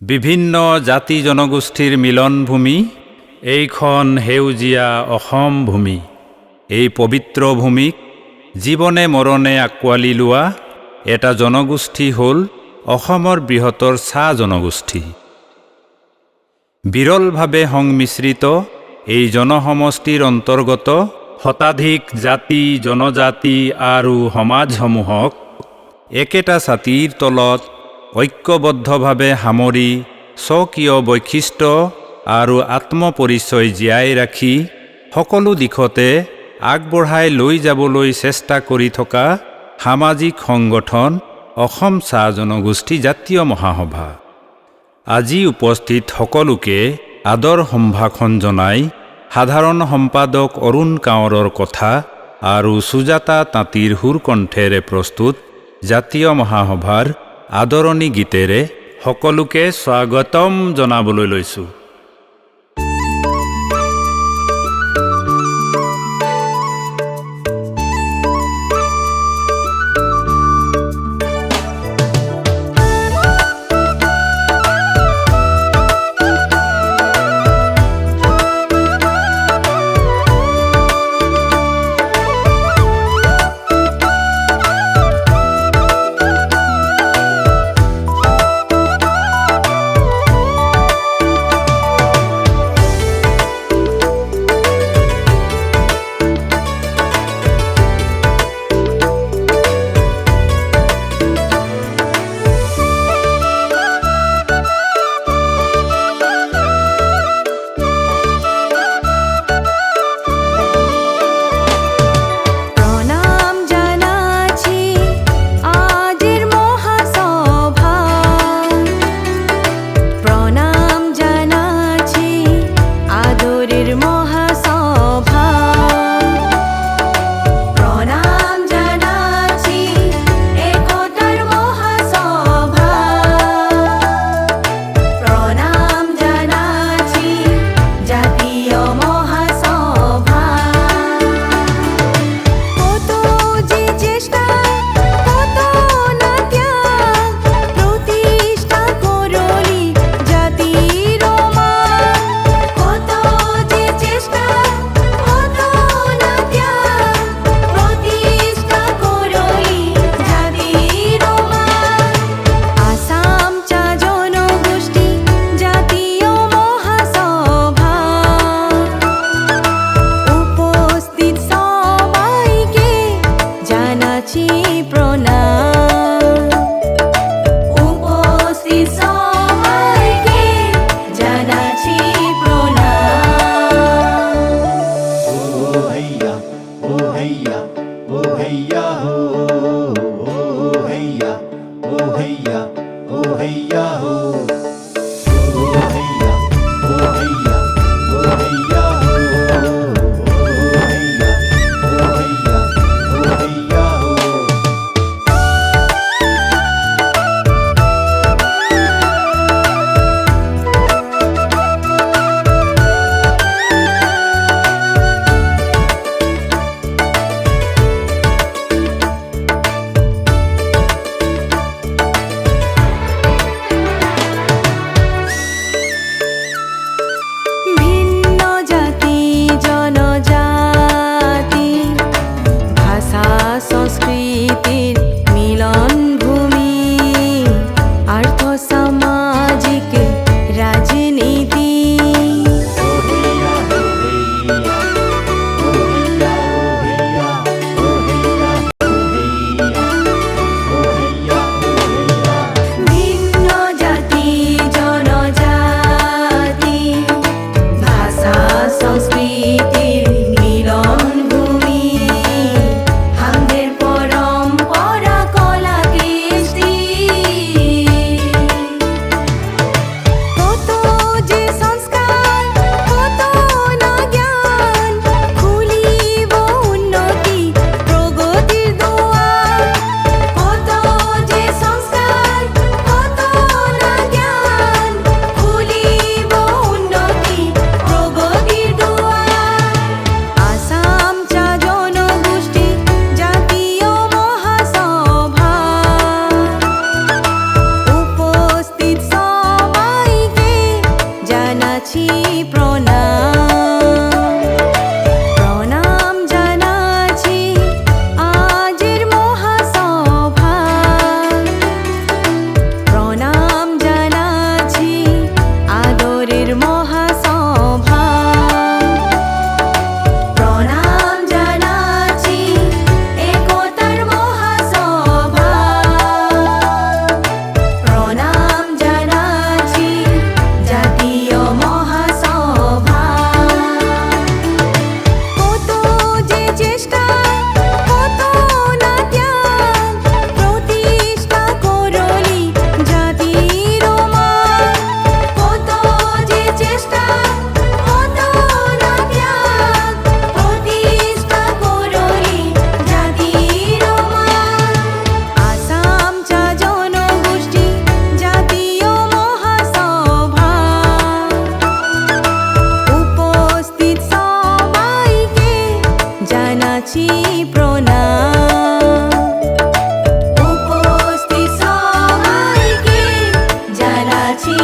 বিভিন্ন জাতি জনগোষ্ঠীৰ মিলনভূমি এইখন সেউজীয়া অসম ভূমি। এই পবিত্ৰ ভূমিক জীৱনে মৰণে আঁকোৱালি লোৱা এটা জনগোষ্ঠী হ'ল অসমৰ বৃহত্তৰ চাহ জনগোষ্ঠী। বিৰলভাৱে সংমিশ্ৰিত এই জনসমষ্টিৰ অন্তৰ্গত শতাধিক জাতি জনজাতি আৰু সমাজসমূহক একেটা ছাতিৰ তলত ঐক্যবদ্ধভাৱে সামৰি স্বকীয় বৈশিষ্ট্য আৰু আত্মপৰিচয় জীয়াই ৰাখি সকলো দিশতে আগবঢ়াই লৈ যাবলৈ চেষ্টা কৰি থকা সামাজিক সংগঠন অসম চাহ জনগোষ্ঠী জাতীয় মহাসভা। আজি উপস্থিত সকলোকে আদৰ সম্ভাষণ জনাই সাধাৰণ সম্পাদক অৰুণ কাঁৱৰৰ কথা আৰু সুজাতা তাঁতীৰ সুৰকণ্ঠেৰে প্ৰস্তুত জাতীয় মহাসভাৰ আদৰণি গীতেৰে সকলোকে স্বাগতম জনাবলৈ লৈছোঁ। জানাচ্ছি প্রণাম। উপস্থিত সবাইকে জানাচ্ছি